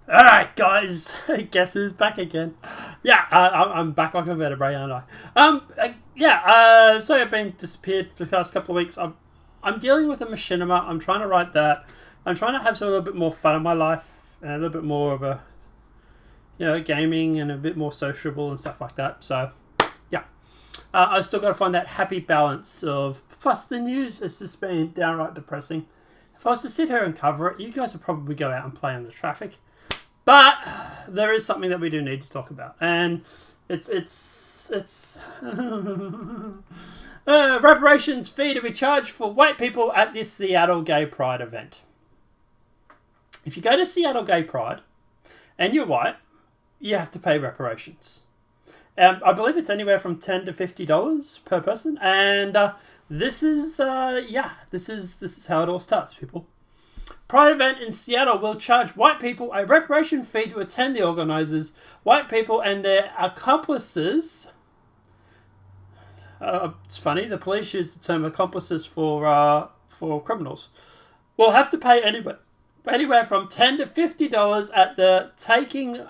Alright, guys. Guess who's back again? Yeah, I'm back like a vertebrae, aren't I? Sorry I've been disappeared for the past couple of weeks. I'm dealing with a machinima. I'm trying to write that. I'm trying to have a little bit more fun in my life and a little bit more of a, gaming and a bit more sociable and stuff like that. So, yeah. I still got to find that happy balance of. Plus, the news has just been downright depressing. If I was to sit here and cover it, you guys would probably go out and play in the traffic. But there is something that we do need to talk about, and it's reparations fee to be charged for white people at this Seattle Gay Pride event. If you go to Seattle Gay Pride and you're white, you have to pay reparations. I believe it's anywhere from $10 to $50 per person, and this is how it all starts, people. Pride event in Seattle will charge white people a reparation fee to attend the organisers. White people and their accomplices. It's funny, the police use the term accomplices for criminals. Will have to pay anywhere from $10 to $50 at the Taking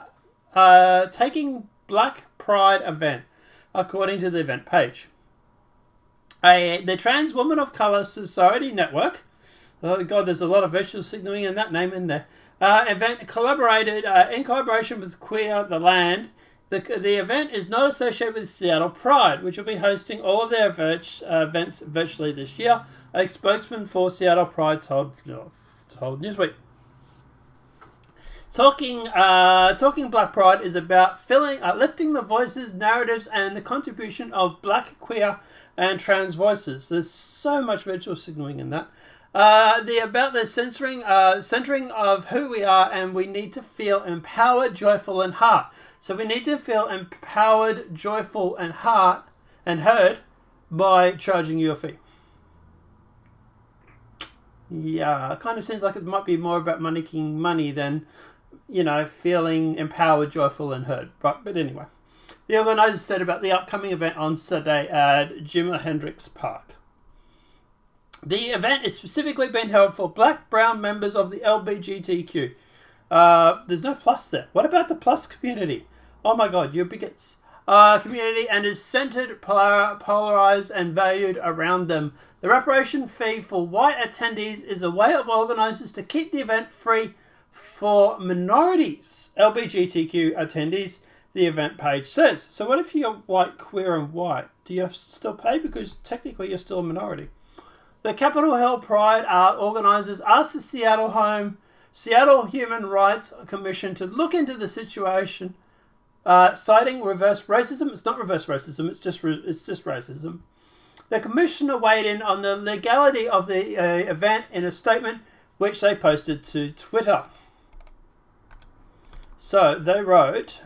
Black Pride event, according to the event page. The Trans Women of Colour Society Network. Oh God, there's a lot of virtual signalling in that name in there. Event collaborated in collaboration with Queer the Land. The event is not associated with Seattle Pride, which will be hosting all of their events virtually this year. A spokesman for Seattle Pride told Newsweek. Talking Black Pride is about lifting the voices, narratives, and the contribution of Black, queer, and trans voices. There's so much virtual signalling in that. About the centering of who we are, and we need to feel empowered, joyful, and heart. So we need to feel empowered, joyful, and heard by charging you a fee. Yeah, it kind of seems like it might be more about making money than, feeling empowered, joyful, and heard. But anyway, the organisers said about the upcoming event on Saturday at Jimi Hendrix Park. The event is specifically being held for black, brown members of the LGBTQ. There's no plus there. What about the plus community? Oh my God, you bigots. Community, and is centered, polarized, and valued around them. The reparation fee for white attendees is a way of organizers to keep the event free for minorities, LGBTQ attendees, the event page says. So what if you're white, queer, and white? Do you have to still pay? Because technically you're still a minority. The Capitol Hill Pride organisers asked the Seattle Human Rights Commission to look into the situation, citing reverse racism. It's not reverse racism. It's just racism. The commissioner weighed in on the legality of the event in a statement which they posted to Twitter. So they wrote.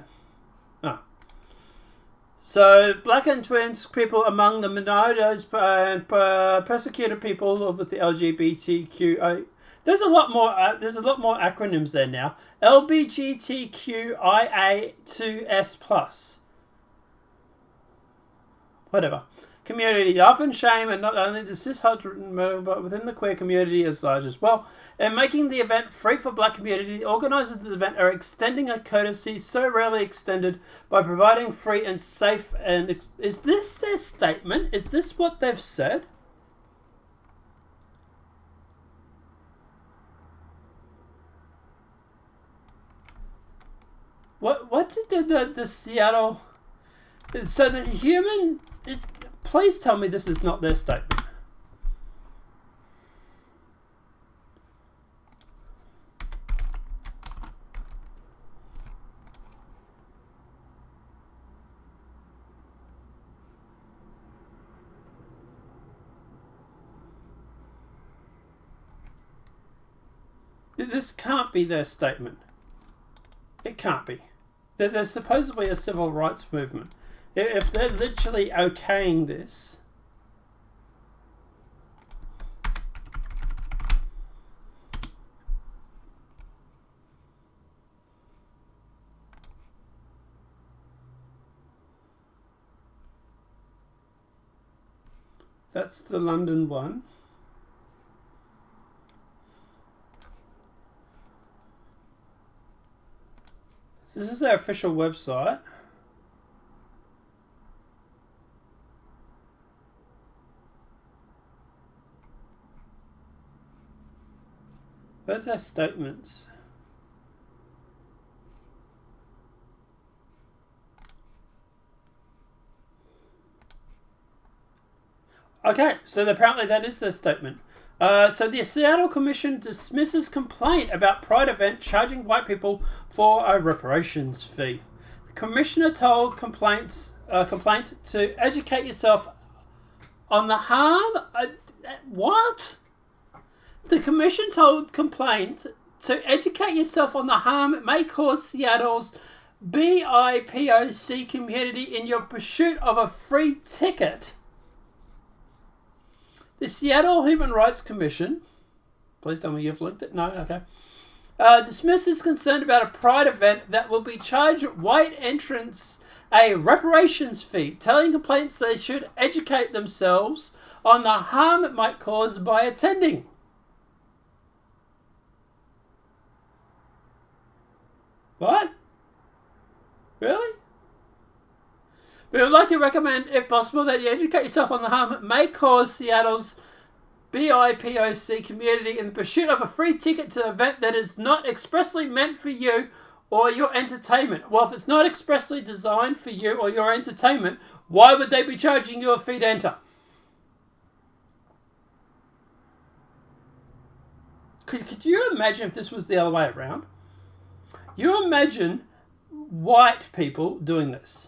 So, black and trans people among the minorities and persecuted people with the LGBTQ. There's a lot more acronyms there now. LGBTQIA2S+. Whatever. Community often shame, and not only the cisgender but within the queer community as large as well. And making the event free for black community, the organisers of the event are extending a courtesy so rarely extended by providing free and safe. And is this their statement? Is this what they've said? What did the Seattle? So the human is. Please tell me this is not their statement. This can't be their statement. It can't be. They're supposedly a civil rights movement. If they're literally okaying this, that's the London one. This is their official website. Where's their statements? Okay, so apparently that is their statement. So the Seattle Commission dismisses complaint about Pride event charging white people for a reparations fee. The commissioner told complaint to educate yourself on the harm. What? The commission told complaint to educate yourself on the harm it may cause Seattle's BIPOC community in your pursuit of a free ticket. The Seattle Human Rights Commission, please tell me you've linked it. No, okay. Dismisses concern about a Pride event that will be charged white entrants a reparations fee, telling complaints they should educate themselves on the harm it might cause by attending. What? Really? We would like to recommend, if possible, that you educate yourself on the harm it may cause Seattle's BIPOC community in the pursuit of a free ticket to an event that is not expressly meant for you or your entertainment. Well, if it's not expressly designed for you or your entertainment, why would they be charging you a fee to enter? Could you imagine if this was the other way around? You imagine white people doing this.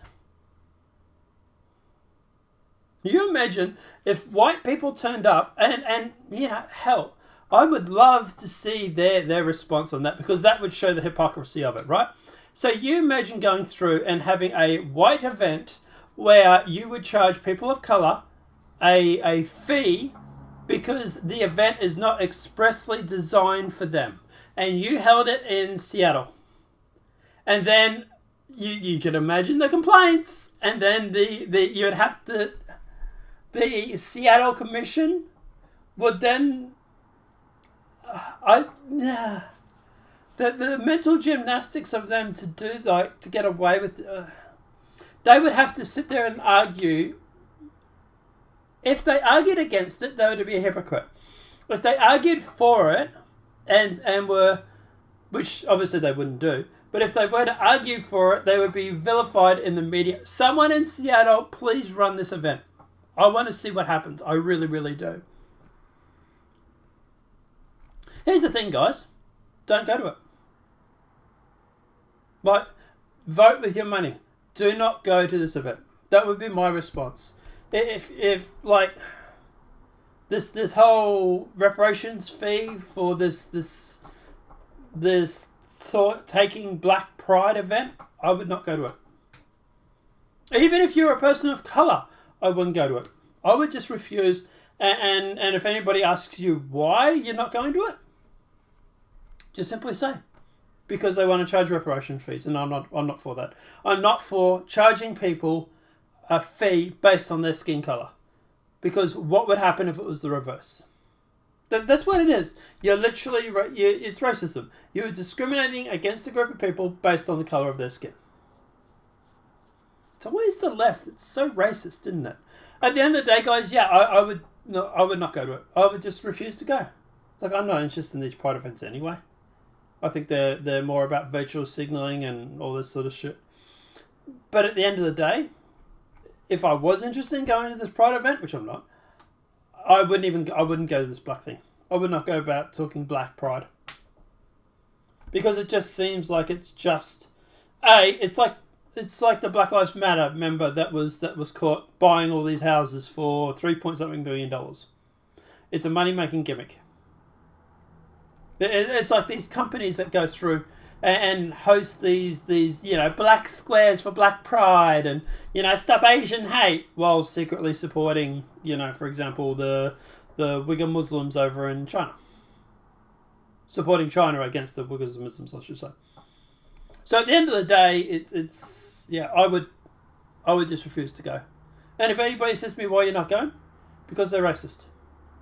You imagine if white people turned up and you know, hell, I would love to see their response on that, because that would show the hypocrisy of it, right? So you imagine going through and having a white event where you would charge people of color a fee because the event is not expressly designed for them. And you held it in Seattle. And then you could imagine the complaints, and then you'd have to... The Seattle Commission would then... the mental gymnastics of them to do, like, to get away with... they would have to sit there and argue. If they argued against it, they would be a hypocrite. If they argued for it, and were... Which obviously they wouldn't do. But if they were to argue for it, they would be vilified in the media. Someone in Seattle, please run this event. I want to see what happens. I really, really do. Here's the thing, guys. Don't go to it. Like, vote with your money. Do not go to this event. That would be my response. If like, this whole reparations fee for this taking Black Pride event, I would not go to it. Even if you're a person of colour, I wouldn't go to it. I would just refuse. And if anybody asks you why you're not going to it, just simply say, because they want to charge reparation fees, and I'm not for that. I'm not for charging people a fee based on their skin colour, because what would happen if it was the reverse? That's what it is. You're literally it's racism. You're discriminating against a group of people based on the colour of their skin. It's always the left. It's so racist, isn't it? At the end of the day, guys, yeah, I would not go to it. I would just refuse to go. Like, I'm not interested in these Pride events anyway. I think they're more about virtual signalling and all this sort of shit. But at the end of the day, if I was interested in going to this Pride event, which I'm not, I wouldn't go to this black thing. I would not go about talking Black Pride. Because it just seems like it's just... It's like the Black Lives Matter member that was caught buying all these houses for $3.something billion. It's a money-making gimmick. It's like these companies that go through and host these black squares for Black Pride and stop Asian hate, while secretly supporting for example the Uyghur Muslims over in China, supporting China against the Uyghur Muslims, I should say. So at the end of the day, I would just refuse to go. And if anybody says to me why you're not going, because they're racist,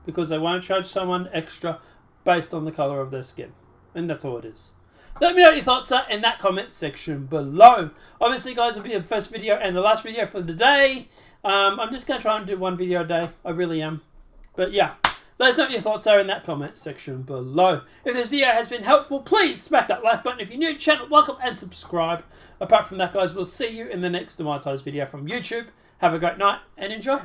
because they want to charge someone extra based on the colour of their skin, and that's all it is. Let me know what your thoughts are in that comment section below. Obviously, guys, it'll be the first video and the last video for the day. I'm just going to try and do one video a day. I really am. But yeah, let us know what your thoughts are in that comment section below. If this video has been helpful, please smack that like button. If you're new to the channel, welcome and subscribe. Apart from that, guys, we'll see you in the next demonetized video from YouTube. Have a great night and enjoy.